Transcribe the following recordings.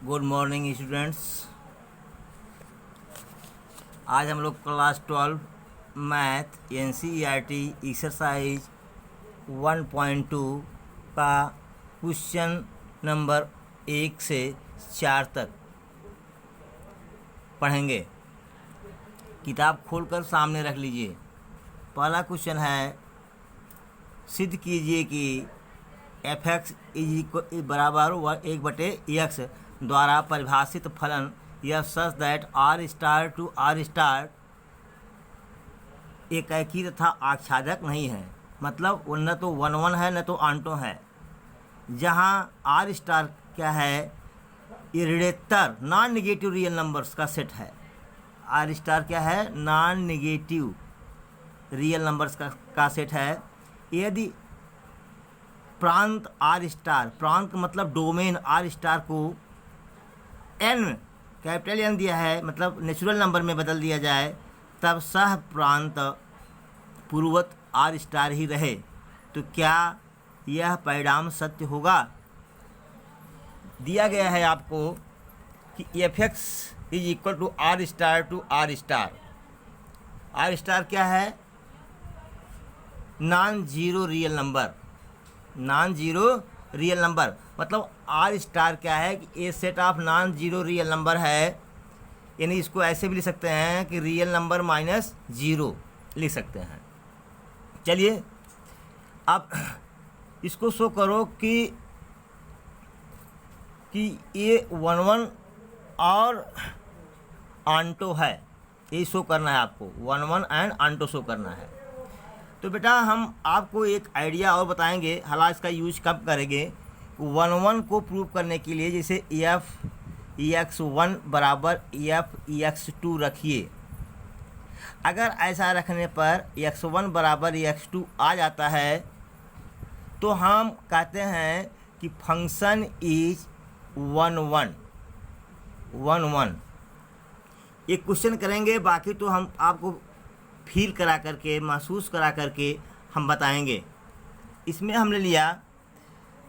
Good morning students. आज हम लोग क्लास 12 मैथ NCERT एक्सरसाइज 1.2 का क्वेश्चन नंबर 1 से 4 तक पढ़ेंगे। किताब खोलकर सामने रख लीजिए। पहला क्वेश्चन है, सिद्ध कीजिए कि f(x) बराबर 1/x द्वारा परिभाषित फलन यह such that r star to r star एकाकी तथा आच्छादक नहीं है। मतलब वो न तो 1 है न तो आंटो है। जहाँ r स्टार क्या है, ये ऋणोत्तर नॉन निगेटिव रियल नंबर्स का सेट है। r स्टार क्या है, नॉन निगेटिव रियल नंबर्स का सेट है। यदि प्रांत r स्टार, प्रांत मतलब डोमेन r स्टार को n कैपिटल N दिया है, मतलब नेचुरल नंबर में बदल दिया जाए, तब सह प्रांत पूर्वत r स्टार ही रहे तो क्या यह परिणाम सत्य होगा। दिया गया है आपको कि f(x) = r star to r star. r star क्या है, non zero real number. Non zero real number मतलब r स्टार क्या है कि a set of non zero real number है। यानी इसको ऐसे भी लिख सकते हैं कि रियल नंबर माइनस जीरो लिख सकते हैं। चलिए अब इसको शो करो कि ये 1 और आंटो है। ये शो करना है आपको, 1 एंड आंटो शो करना है। तो बेटा हम आपको एक आइडिया और बताएंगे, हालांकि इसका यूज कब करेंगे। 1 को प्रूव करने के लिए जैसे f(x1) बराबर f(x2) रखिए। अगर ऐसा रखने पर x1 बराबर x2 आ जाता है तो हम कहते हैं कि फंक्शन इज 1 1 एक क्वेश्चन करेंगे, बाकी तो हम आपको फील करा करके, महसूस करा करके हम बताएंगे। इसमें हमने लिया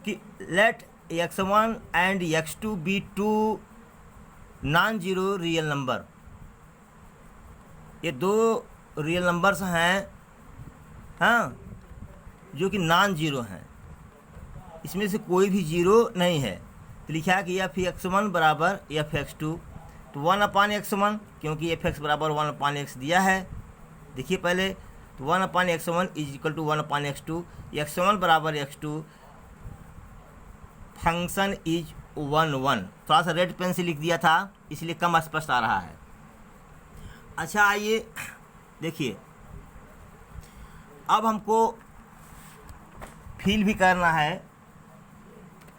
कि let x1 and x2 be two non zero real number. ये दो रियल नंबर्स हैं, हाँ, जो कि नॉन जीरो हैं। इसमें से कोई भी जीरो नहीं है। तो लिखा कि f(x1) बराबर f(x2), तो 1/x1, क्योंकि f(x) बराबर 1/x दिया है। देखिए पहले, तो 1/x1 = 1/x2, x1 बराबर x2, फंक्शन इज 1 थोड़ा सा रेड पेन से लिख दिया था इसलिए कम स्पष्ट आ रहा है। अच्छा आइए देखिए, अब हमको फील भी करना है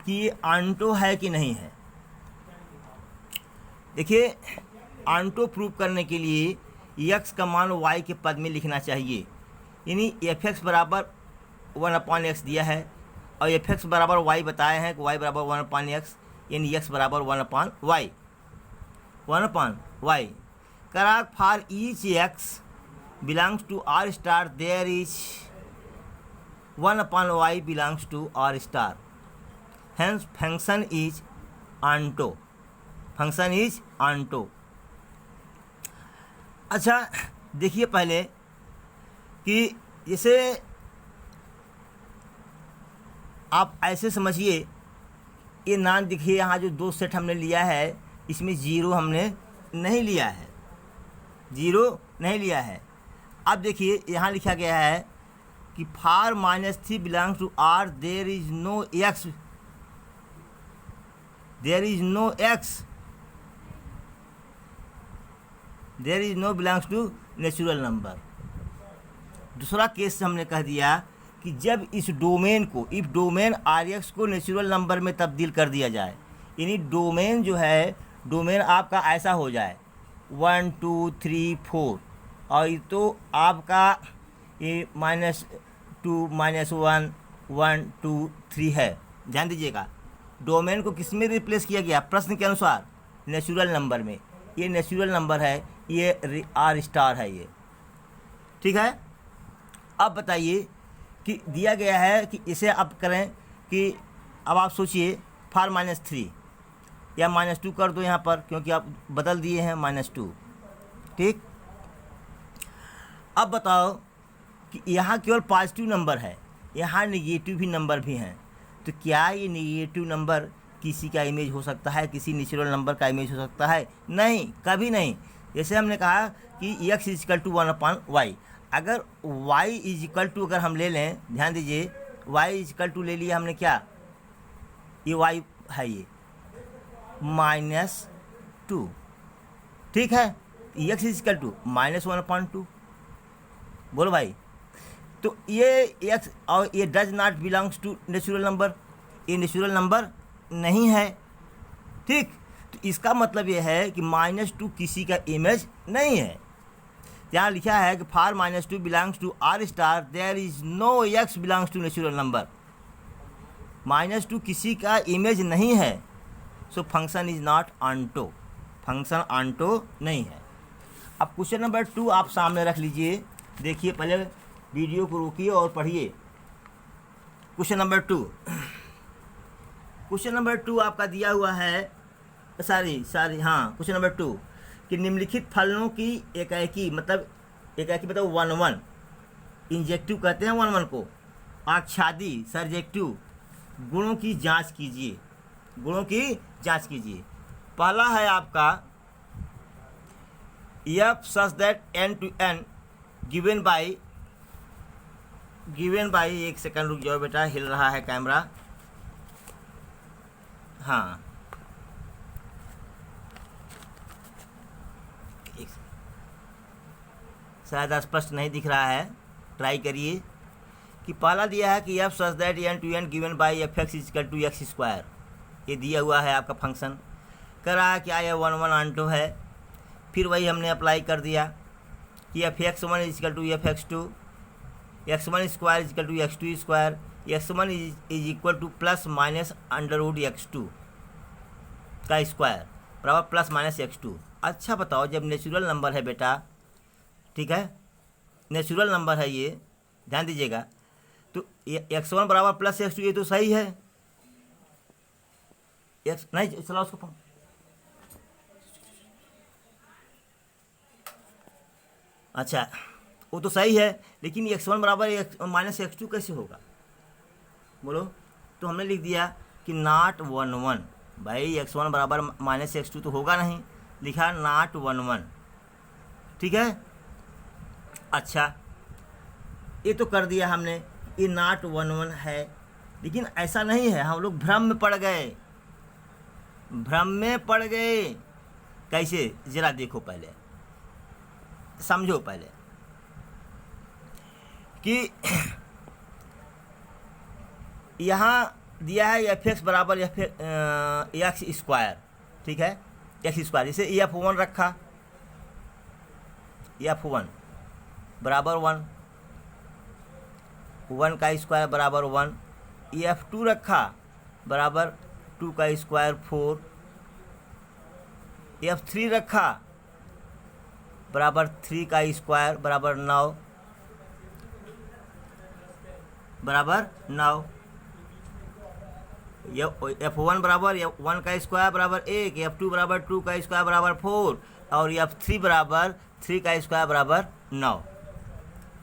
कि ये आंटो है कि नहीं है। देखिए, आंटो प्रूव करने के लिए x का मान y के पद में लिखना चाहिए। यानी f(x) बराबर 1/x दिया है और f(x) बराबर y बताए हैं कि y बराबर 1/x, यानी x बराबर 1/y 1/y। करा for each x belongs to r star there is 1/y belongs to r star, hence function is onto. Function is onto. अच्छा देखिए पहले कि जैसे आप ऐसे समझिए, ये नाम देखिए, यहाँ जो दो सेट हमने लिया है इसमें जीरो हमने नहीं लिया है, जीरो नहीं लिया है। अब देखिए यहाँ लिखा गया है कि for -3 belongs to r there is no x, there is no x, there is no belongs to natural number. दूसरा केस हमने कह दिया कि जब इस डोमेन को, इफ डोमेन Rx को नेचुरल नंबर में तब्दील कर दिया जाए, यानी डोमेन जो है, डोमेन आपका ऐसा हो जाए 1 2 3 4, और ये तो आपका ये -2 -1 1 2 3 है। ध्यान दीजिएगा, डोमेन को किस में रिप्लेस किया गया, प्रश्न के अनुसार नेचुरल नंबर में। ये नेचुरल नंबर है, ये r स्टार है ये, ठीक है। अब बताइए कि दिया गया है कि इसे अब करें कि अब आप सोचिए फार -3, या -2 कर दो यहाँ पर, क्योंकि आप बदल दिए हैं -2। ठीक, अब बताओ कि यहाँ केवल पॉजिटिव नंबर है, यहाँ निगेटिव भी नंबर भी हैं, तो क्या ये निगेटिव नंबर किसी का इमेज हो सकता है, किसी नेचुरल नंबर का इमेज हो सकता है? नहीं, कभी नहीं। जैसे हमने कहा कि x = 1/y, अगर y = अगर हम ले लें, ध्यान दीजिए, y = ले लिया हमने क्या, ये y है, ये -2, ठीक है, x = -1/2, बोलो भाई। तो ये x और ये does not belongs to natural number, ये नेचुरल नंबर नहीं है। ठीक, तो इसका मतलब ये है कि -2 किसी का इमेज नहीं है। यहाँ लिखा है कि for -2 belongs to R star there is no x belongs to natural number. -2 किसी का इमेज नहीं है, so function is not onto, function onto नहीं है। अब क्वेश्चन नंबर 2 आप सामने रख लीजिए, देखिए, पहले वीडियो को रोकिए और पढ़िए। क्वेश्चन नंबर 2, क्वेश्चन नंबर 2 आपका दिया हुआ है, हाँ, क्वेश्चन नंबर 2 कि निम्नलिखित फलनों की एकाएकी मतलब 1-1, इंजेक्टिव कहते हैं 1-1 को, आच्छादी सर्जेक्टिव गुणों की जांच कीजिए, गुणों की जांच कीजिए। पहला है आपका f such that n to n given by, एक सेकंड रुक जाओ बेटा, हिल रहा है कैमरा, हाँ, शायद स्पष्ट नहीं दिख रहा है, ट्राई करिए। कि पहला दिया है कि f such that n to n given by fx = x², ये दिया हुआ है आपका फंक्शन। कह रहा है क्या यह 1-1 ऑनटो है, फिर वही हमने अप्लाई कर दिया कि fx1 = fx2, x1² = x2², x1 = ±√x2 का स्क्वायर बराबर ±x2। अच्छा बताओ, जब नेचुरल नंबर है बेटा, ठीक है, नेचुरल नंबर है ये, ध्यान दीजिएगा, तो x1 बराबर +x2, ये तो सही है। नहीं चला उसको, अच्छा, वो तो सही है, लेकिन x1 बराबर -x2 कैसे होगा, बोलो? तो हमने लिख दिया कि नॉट 1-1, भाई x1 बराबर -x2 तो होगा नहीं, लिखा नॉट 1-1, ठीक है। अच्छा, ये तो कर दिया हमने, ये नॉट 1-1 है, लेकिन ऐसा नहीं है, हम लोग भ्रम में पड़ गए, कैसे, जरा देखो, पहले समझो पहले कि यहाँ दिया है fx बराबर x², ठीक है, x², इसे f1 रखा, f1 बराबर 1 का स्क्वायर बराबर 1, f2 रखा बराबर 2 का स्क्वायर 4, f3 रखा बराबर 3 का स्क्वायर बराबर 9, f1 बराबर 1 का स्क्वायर बराबर 1, f2 बराबर 2 का स्क्वायर बराबर 4, और f3 बराबर 3 का स्क्वायर बराबर 9,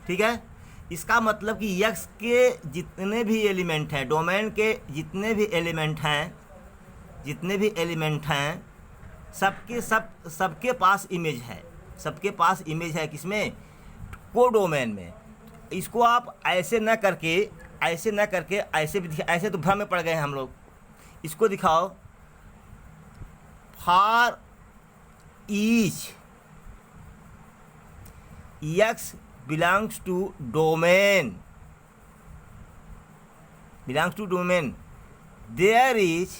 ठीक है। इसका मतलब कि x के जितने भी एलिमेंट हैं, डोमेन के जितने भी एलिमेंट हैं, सबके पास इमेज है, किसमें, कोडोमेन में। इसको आप ऐसे न करके ऐसे तो भ्रम में पड़ गए हैं हम लोग। इसको दिखाओ, for each x belongs to domain, there is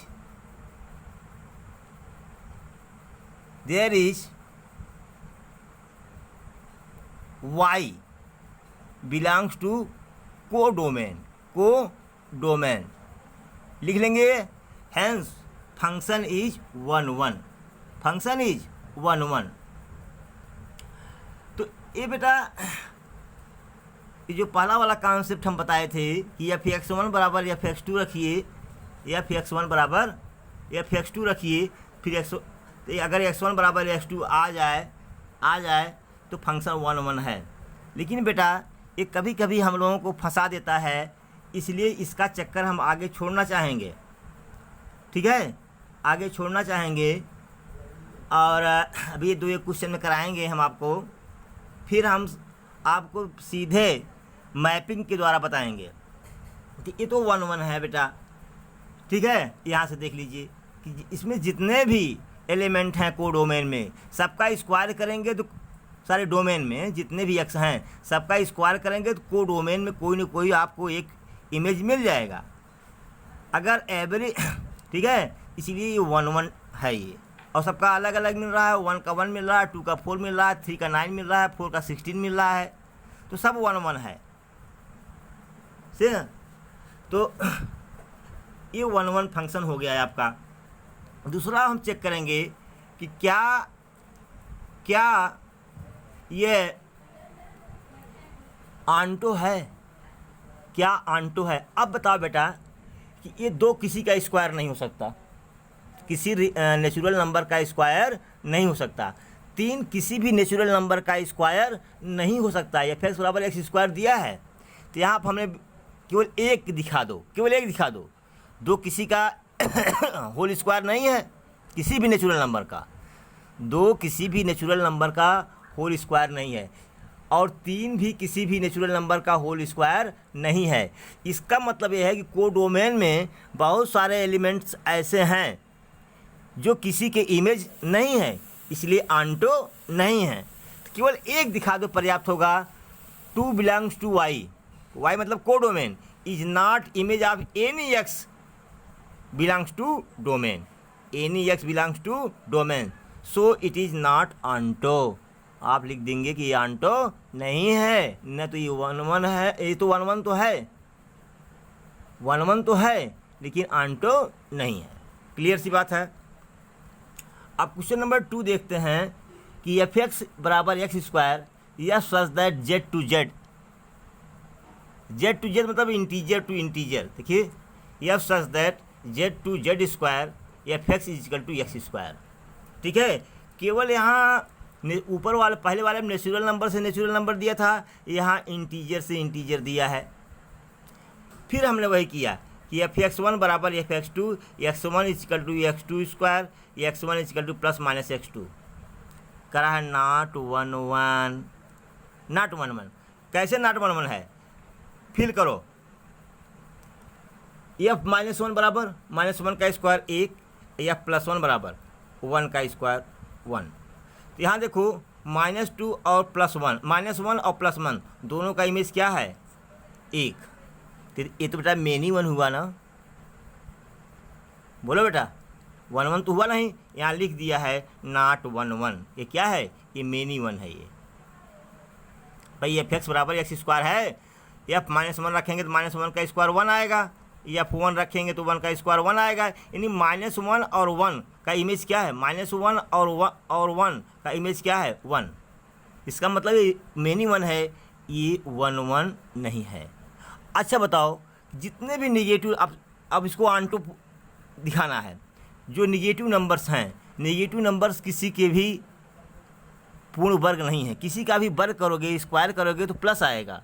y belongs to codomain, लिख लेंगे। हैंस फंक्शन इज 1-1, तो ये बेटा, ये जो पहला वाला कॉन्सेप्ट हम बताए थे कि fx1 बराबर fx2 रखिए, fx1 बराबर f(x2) रखिए, फिर अगर x1 बराबर x2 आ जाए तो फंक्शन 1 1 है। लेकिन बेटा ये कभी कभी हम लोगों को फंसा देता है, इसलिए इसका चक्कर हम आगे छोड़ना चाहेंगे। ठीक है, आगे छोड़ना चाहेंगे और अभी 2 क्वेश्चन में कराएंगे हम आपको, फिर हम आपको सीधे मैपिंग के द्वारा बताएंगे कि ये तो 1 1 है बेटा। ठीक है, यहाँ से देख लीजिए कि इसमें जितने भी एलिमेंट हैं कोडोमेन में, सबका स्क्वायर करेंगे तो सारे डोमेन में जितने भी एक्स हैं सबका स्क्वायर करेंगे तो कोडोमेन में कोई ना कोई आपको एक इमेज मिल जाएगा। अगर एवरेज ठीक है, इसीलिए ये 1 1 है ये, और सबका अलग अलग मिल रहा है। 1 का 1 मिल रहा है, 2 का 4 मिल रहा है, 3 का 9 मिल रहा है, 4 का 16 मिल रहा है, तो सब 1 1 है। ठीक, तो ये 1 1 फंक्शन हो गया है आपका। दूसरा हम चेक करेंगे कि क्या ये आंटो है, क्या आंटो है। अब बताओ बेटा कि ये 2 किसी का स्क्वायर नहीं हो सकता, किसी नेचुरल नंबर का स्क्वायर नहीं हो सकता। 3 किसी भी नेचुरल नंबर का स्क्वायर नहीं हो सकता। f(x) बराबर x स्क्वायर दिया है तो यहाँ पर हमने केवल एक दिखा दो, केवल एक दिखा दो। 2 किसी का होल स्क्वायर नहीं है, किसी भी नेचुरल नंबर का। 2 किसी भी नेचुरल नंबर का होल स्क्वायर नहीं है, और 3 भी किसी भी नेचुरल नंबर का होल स्क्वायर नहीं है। इसका मतलब यह है कि कोडोमेन में बहुत सारे एलिमेंट्स ऐसे हैं जो किसी के इमेज नहीं है, इसलिए आंटो नहीं है। तो केवल एक दिखा दो पर्याप्त होगा। 2 बिलोंग्स टू y, y मतलब codomain, is not image of any x belongs to domain, any x belongs to domain, so it is not onto. आप लिख देंगे कि ये आंटो नहीं है, न तो ये 1 1 है, ये तो 1 1 तो है, 1 1 तो है, लेकिन आंटो नहीं है। क्लियर सी बात है। अब क्वेश्चन नंबर 2 देखते हैं कि f(x) बराबर x स्क्वायर या such that z to z मतलब इंटीजर टू इंटीजर। देखिए f such that z to z square f(x) is equal to x square. ठीक है, केवल यहाँ ऊपर वाले पहले वाले में नेचुरल नंबर से नेचुरल नंबर दिया था, यहाँ इंटीजर से इंटीजर दिया है। फिर हमने वही किया कि f(x1) बराबर f(x2), x1 is equal to x2 square, x1 is equal to plus minus x2 करा है। Not 1 1, not 1 1। कैसे नॉट 1 1 है, फिल करो। f-1 बराबर -1 का स्क्वायर 1, f+1 बराबर 1 का स्क्वायर 1। तो यहाँ देखो -2 और +1, -1 और +1 दोनों का इमेज क्या है, 1। तो ये तो बेटा मेनी 1 हुआ ना, बोलो बेटा 1 1 तो हुआ नहीं, यहाँ लिख दिया है नॉट 1 1। ये क्या है, ये मेनी 1 है। ये भाई f(x) बराबर x स्क्वायर है, f-1 रखेंगे तो -1 का स्क्वायर 1 आएगा, f1 रखेंगे तो 1 का स्क्वायर 1 आएगा। यानी -1 और 1 का इमेज क्या है, -1 और 1 का इमेज क्या है, 1। इसका मतलब ये मेनी 1 है, ये 1 1 नहीं है। अच्छा बताओ, जितने भी निगेटिव, अब इसको आंटो दिखाना है। जो निगेटिव नंबर्स हैं, निगेटिव नंबर्स किसी के भी पूर्ण वर्ग नहीं है। किसी का भी वर्ग करोगे, स्क्वायर करोगे तो प्लस आएगा।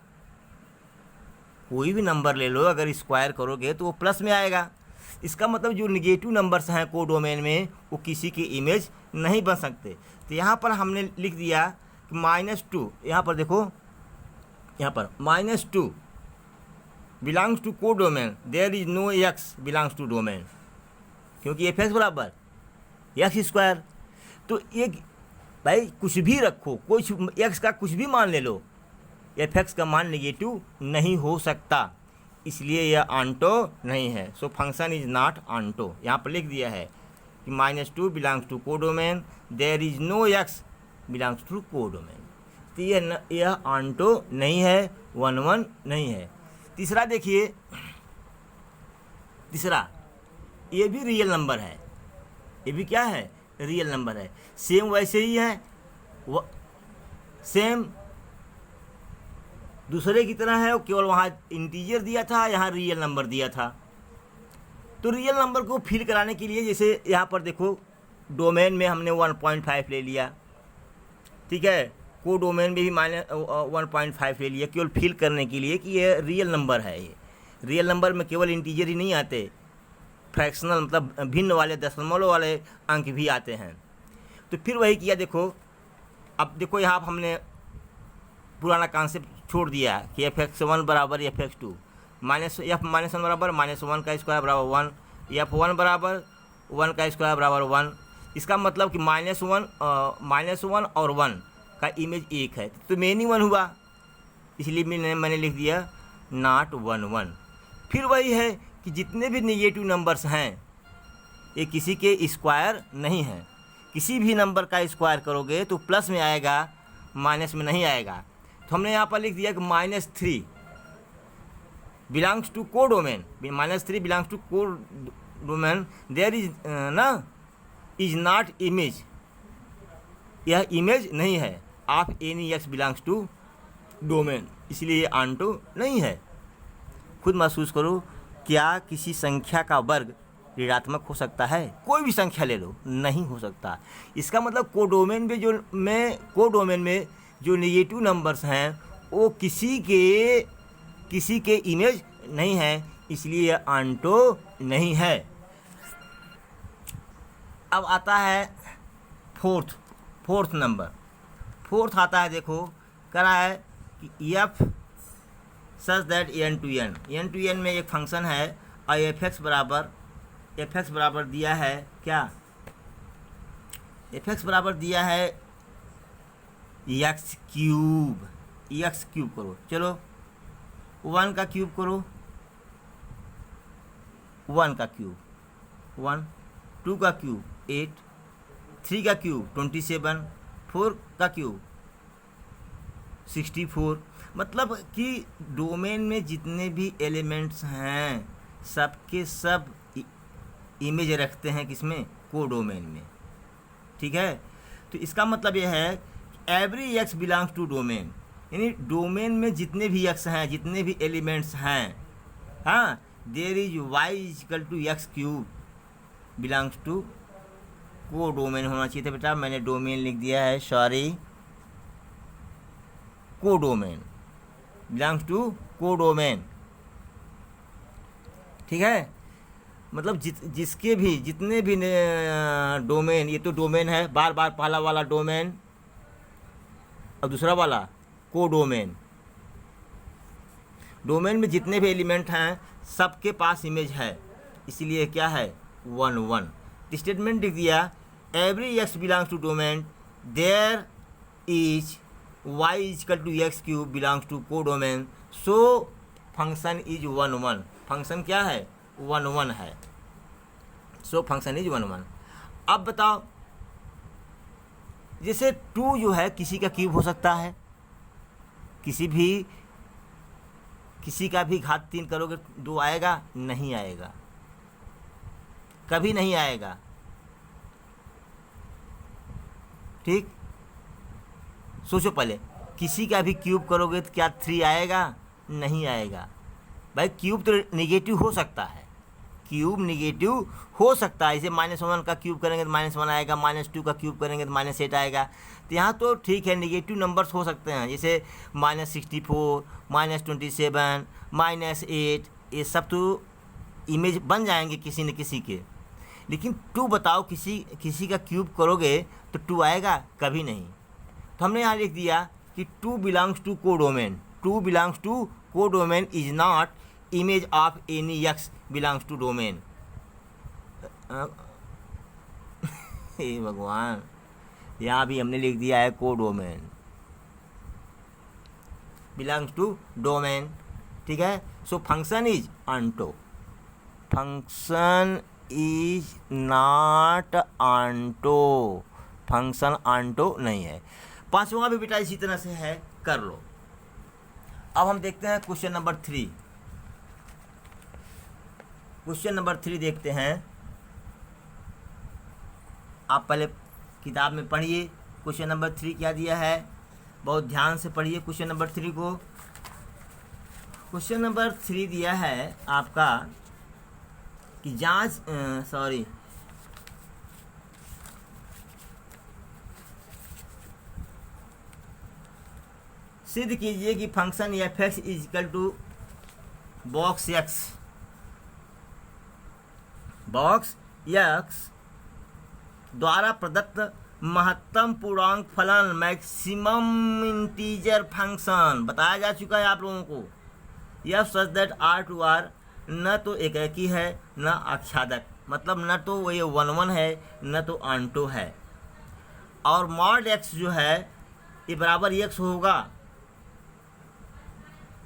कोई भी नंबर ले लो, अगर स्क्वायर करोगे तो वो प्लस में आएगा। इसका मतलब जो निगेटिव नंबर्स हैं कोडोमेन में, वो किसी की इमेज नहीं बन सकते। तो यहाँ पर हमने लिख दिया कि -2, यहाँ पर देखो, यहाँ पर -2 belongs to codomain, there is no x belongs to domain, क्योंकि f(x) बराबर x स्क्वायर। तो एक भाई कुछ भी रखो, कुछ x का कुछ भी मान ले लो, f(x) का मान नेगेटिव नहीं हो सकता, इसलिए यह आंटो नहीं है। So function is not onto. यहाँ पर लिख दिया है कि -2 belongs to codomain, there is no x belongs to codomain. तो यह आंटो नहीं है, 1 1 नहीं है। तीसरा देखिए, तीसरा ये भी रियल नंबर है, ये भी क्या है, रियल नंबर है। सेम वैसे ही है, सेम दूसरे की तरह है, केवल वहाँ इंटीजर दिया था, यहाँ रियल नंबर दिया था। तो रियल नंबर को फिल कराने के लिए जैसे यहाँ पर देखो डोमेन में हमने 1.5 ले लिया, ठीक है, को डोमेन में भी -1.5 ले लिया, केवल फिल करने के लिए कि ये रियल नंबर है। ये रियल नंबर में केवल इंटीजर ही नहीं आते, फ्रैक्शनल मतलब भिन्न वाले दशमलव वाले अंक भी आते हैं। तो फिर वही किया, देखो अब देखो यहाँ हमने पुराना कॉन्सेप्ट छोड़ दिया कि f(x1) बराबर f(x2), -1 बराबर -1 का स्क्वायर बराबर 1, f(1) बराबर 1 का स्क्वायर बराबर 1। इसका मतलब कि -1 और 1 का इमेज एक है, तो मेनी 1 हुआ, इसलिए मैंने लिख दिया नॉट 1 1। फिर वही है कि जितने भी नेगेटिव नंबर्स हैं ये किसी के स्क्वायर नहीं हैं। किसी भी नंबर का स्क्वायर करोगे तो प्लस में आएगा, माइनस में नहीं आएगा। तो हमने यहाँ पर लिख दिया कि -3 belongs to codomain, -3 belongs to codomain, there is no is not image, यह इमेज नहीं है of any x belongs to domain, इसलिए ये ऑनटो नहीं है। खुद महसूस करो, क्या किसी संख्या का वर्ग ऋणात्मक हो सकता है? कोई भी संख्या ले लो, नहीं हो सकता। इसका मतलब कोडोमेन में जो नेगेटिव नंबर्स हैं वो किसी के इमेज नहीं है, इसलिए ऑनटो नहीं है। अब आता है फोर्थ नंबर। फोर्थ आता है, देखो करा है कि f सच दैट n में एक फंक्शन है और f(x) बराबर दिया है क्या, f(x) बराबर दिया है x क्यूब करो, चलो 1 का क्यूब करो, 1 का क्यूब 1, 2 का क्यूब 8, 3 का क्यूब 27, 4 का क्यूब 64। मतलब कि डोमेन में जितने भी एलिमेंट्स हैं सबके सब इमेज रखते हैं, किसमें, को डोमेन में, ठीक है। तो इसका मतलब यह है every x belongs to domain, यानी डोमेन में जितने भी x हैं, जितने भी एलिमेंट्स हैं, हाँ, there is y = x cube belongs to codomain होना चाहिए था। बेटा मैंने डोमेन लिख दिया है, सॉरी, को डोमेन बिलोंग्स टू को डोमेन, ठीक है। मतलब जितने भी डोमेन, ये तो डोमेन है, बार पहला वाला डोमेन और दूसरा वाला को डोमेन, डोमेन में जितने भी एलिमेंट हैं सबके पास इमेज है, इसलिए क्या है 1 1। स्टेटमेंट लिख दिया every x belongs to domain, there is y = x cube belongs to codomain, so function is 1 1। Function क्या है, 1 1 है, सो फंक्शन इज 1 1। अब बताओ, जैसे 2 जो है किसी का क्यूब हो सकता है, किसी का भी घात 3 करोगे 2 आएगा, नहीं आएगा, कभी नहीं आएगा, ठीक। सोचो पहले, किसी का भी क्यूब करोगे तो क्या 3 आएगा, नहीं आएगा। भाई क्यूब तो नेगेटिव हो सकता है, क्यूब नेगेटिव हो सकता है, इसे -1 का क्यूब करेंगे तो -1 आएगा, -2 का क्यूब करेंगे तो -8 आएगा। तो यहाँ तो ठीक है, नेगेटिव नंबर्स हो सकते हैं, जैसे -64, -27, -8, ये सब तो इमेज बन जाएंगे किसी न किसी के। लेकिन 2 बताओ, किसी का क्यूब करोगे तो 2 आएगा, कभी नहीं। तो हमने यहाँ लिख दिया कि 2 belongs to codomain, 2 belongs to codomain is not image of any x belongs to domain. हे भगवान, यहाँ भी हमने लिख दिया है को डोमेन बिलोंग्स टू डोमेन, ठीक है। So function is onto, function is not onto, function onto नहीं है। 5वां भी बेटा इसी तरह से है, कर लो। अब हम देखते हैं क्वेश्चन नंबर 3। क्वेश्चन नंबर 3 देखते हैं। आप पहले किताब में पढ़िए क्वेश्चन नंबर 3 क्या दिया है, बहुत ध्यान से पढ़िए क्वेश्चन नंबर 3 को। क्वेश्चन नंबर 3 दिया है आपका कि जांच सिद्ध कीजिए कि function F X is equal to box X द्वारा प्रदत्त महत्तम पूर्णांक फलन मैक्सिमम इंटीजर फंक्शन बताया जा चुका है आप लोगों को। यह such that R to R न तो एकाकी है न आच्छादक, मतलब न तो वो ये 1 1 है न तो आंटो है। और मॉड एक्स जो है ये बराबर एक्स होगा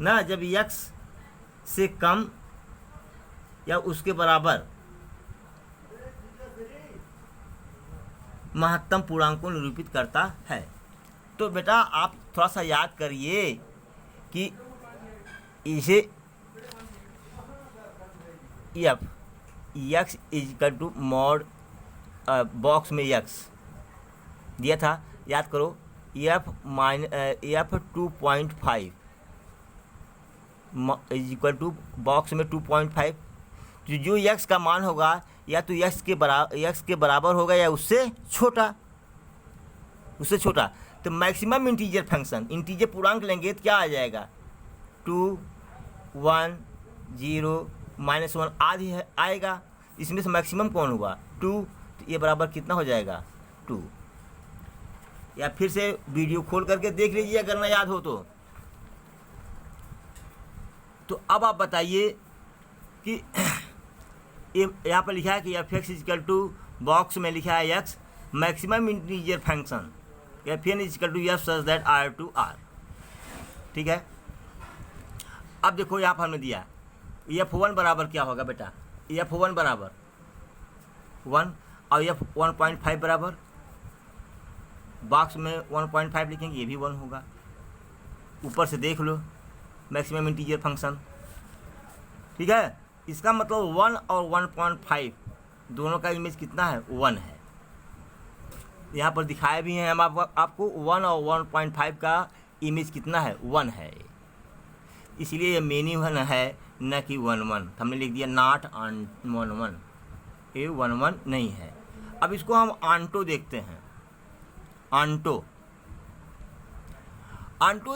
ना जब एक्स से कम या उसके बराबर महत्तम पूर्णांक को निरूपित करता है। तो बेटा आप थोड़ा सा याद करिए कि इसे F X is equal to mod box में एक्स दिया था, याद करो एफ 2.5 इजक्वल टू बॉक्स में 2.5, जो एक्स का मान होगा या तो एक्स के बराबर होगा या उससे छोटा। तो मैक्सिमम इंटीजर फंक्शन, इंटीजर पूर्णांक लेंगे तो क्या आ जाएगा 2 1 0 -1 आदि है आएगा। इसमें से मैक्सिमम कौन हुआ 2, तो ये बराबर कितना हो जाएगा 2। या फिर से वीडियो खोल करके देख लीजिए अगर ना याद हो तो। अब आप बताइए कि यहाँ पर लिखा है कि F X is equal to box में लिखा है X maximum integer function F N is equal to F such that R to R. ठीक है, अब देखो यहाँ पर हमने दिया F1 बराबर क्या होगा बेटा, F1 बराबर 1 और F 1.5 बराबर बॉक्स में 1.5 लिखेंगे, ये भी 1 होगा। ऊपर से देख लो मैक्सिमम इंटीजर फंक्शन। ठीक है, इसका मतलब 1 और 1.5 दोनों का इमेज कितना है 1 है। यहाँ पर दिखाए भी हैं हम आपको 1 और 1.5 का इमेज कितना है 1 है। इसलिए ये मेनी 1 है न कि 1 1। हमने लिख दिया नॉट 1 1, ये 1 1 नहीं है। अब इसको हम आंटो देखते हैं। आंटो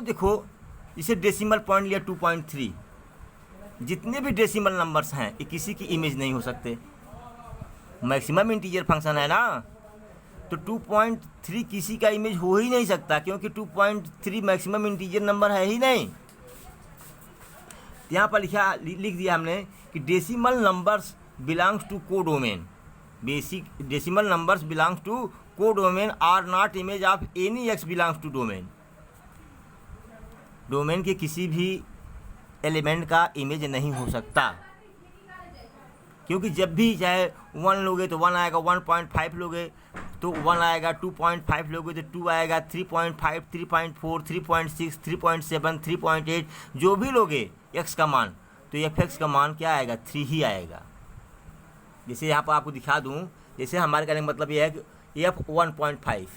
देखो, इसे डेसिमल पॉइंट लिया 2.3, जितने भी डेसिमल नंबर्स हैं ये किसी की इमेज नहीं हो सकते। मैक्सिमम इंटीजर फंक्शन है ना, तो 2.3 किसी का इमेज हो ही नहीं सकता, क्योंकि 2.3 मैक्सिमम इंटीजर नंबर है ही नहीं। यहाँ पर लिख दिया हमने कि decimal numbers belongs to codomain. Basic decimal numbers belongs to codomain are not image of any x belongs to domain. Domain के किसी भी एलिमेंट का इमेज नहीं हो सकता, क्योंकि जब भी चाहे 1 लोगे तो 1 आएगा, 1.5 लोगे तो 1 आएगा, 2.5 लोगे तो 2 आएगा, 3.5 3.4 3.6 3.7 3.8 जो भी लोगे x का मान, तो एफ एक्स का मान क्या आएगा 3 ही आएगा। जैसे यहाँ पर आपको दिखा दूँ, जैसे हमारे कहने का मतलब ये है कि एफ 1.5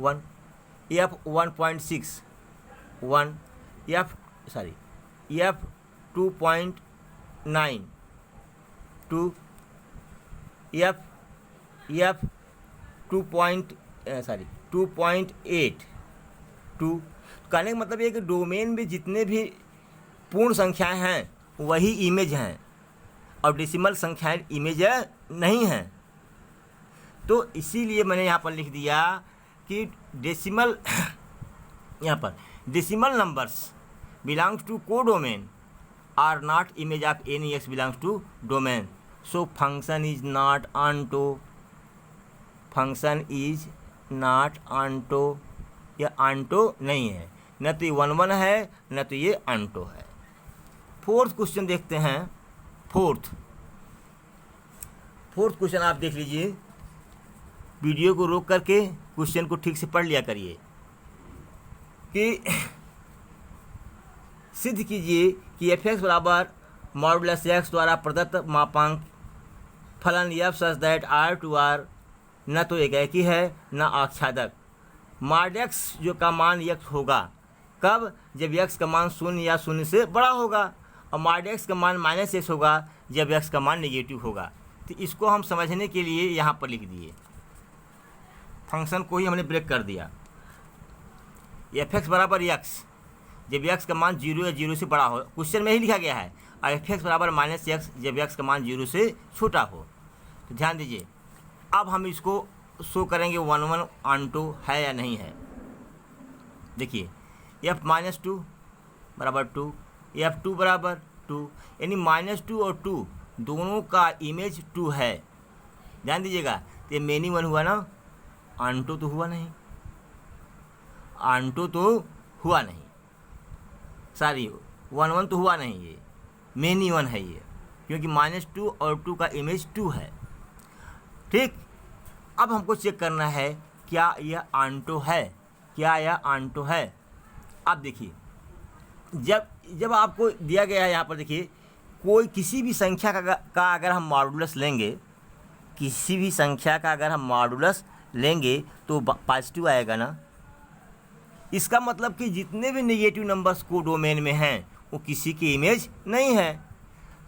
1, एफ 1.6 1, एफ 2.9 2, एफ 2.8 2। कहने का मतलब ये कि डोमेन में जितने भी पूर्ण संख्याएं हैं वही इमेज हैं और डेसिमल संख्याएं इमेज नहीं हैं। तो इसीलिए मैंने यहाँ पर लिख दिया कि डेसिमल यहाँ पर decimal numbers belongs to codomain are not image of any x belongs to domain. So function is not onto, function is not onto, यह ऑनटो नहीं है, न तो ये 1 1 है न तो ये ऑनटो है। फोर्थ क्वेश्चन देखते हैं। फोर्थ क्वेश्चन आप देख लीजिए, वीडियो को रोक करके क्वेश्चन को ठीक से पढ़ लिया करिए कि सिद्ध कीजिए कि एफ एक्स बराबर मॉडुलस एक्स द्वारा प्रदत्त मापांक फलन F such that R to R न तो एकाकी है न आच्छादक। मॉड एक्स जो का मान एक्स होगा कब, जब एक्स का मान 0 या 0 से बड़ा होगा, और मॉड एक्स का मान -x होगा जब एक्स का मान नेगेटिव होगा। तो इसको हम समझने के लिए यहाँ पर लिख दिए, फंक्शन को ही हमने ब्रेक कर दिया। एफ एक्स बराबर एक्स जब एक्स का मान 0 या 0 से बड़ा हो, क्वेश्चन में ही लिखा गया है, और एफ एक्स बराबर माइनस एक्स जब एक्स का मान 0 से छोटा हो। तो ध्यान दीजिए, अब हम इसको शो करेंगे 1 1 ऑन2 है या नहीं है। देखिए एफ माइनस 2 बराबर 2, एफ 2 बराबर 2, यानी -2 और 2 दोनों का इमेज 2 है। ध्यान दीजिएगा, तो ये मेनी 1 हुआ ना, ऑन2 तो हुआ नहीं, ऑन2 तो हुआ नहीं, सॉरी 1 1 तो हुआ नहीं, ये मेनी 1 है ये, क्योंकि -2 और 2 का इमेज 2 है। ठीक, अब हमको चेक करना है क्या यह ऑन2 है, क्या यह ऑन2 है। अब देखिए, जब आपको दिया गया है यहाँ पर, देखिए कोई किसी भी संख्या का अगर हम मॉडुलस लेंगे, किसी भी संख्या का अगर हम मॉडुलस लेंगे तो पॉजिटिव आएगा ना। इसका मतलब कि जितने भी नेगेटिव नंबर्स को डोमेन में हैं वो किसी की इमेज नहीं है।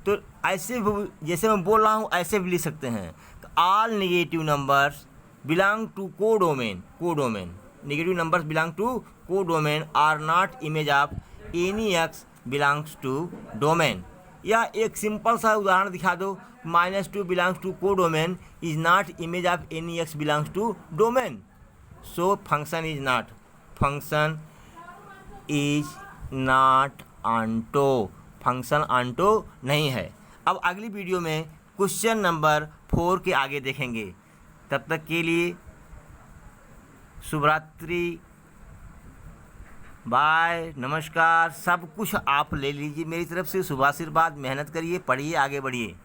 तो ऐसे जैसे मैं बोल रहा हूँ ऐसे भी लिख सकते हैं, all negative numbers belong to codomain, codomain negative numbers belong to codomain are not image of any x belongs to domain. या एक सिंपल सा उदाहरण दिखा दो, -2 belongs to codomain is not image of any x belongs to domain, so function is not onto, function onto नहीं है। अब अगली वीडियो में क्वेश्चन नंबर 4 के आगे देखेंगे। तब तक के लिए शुभ रात्रि, बाय, नमस्कार। सब कुछ आप ले लीजिए मेरी तरफ से, शुभ आशीर्वाद। मेहनत करिए, पढ़िए, आगे बढ़िए।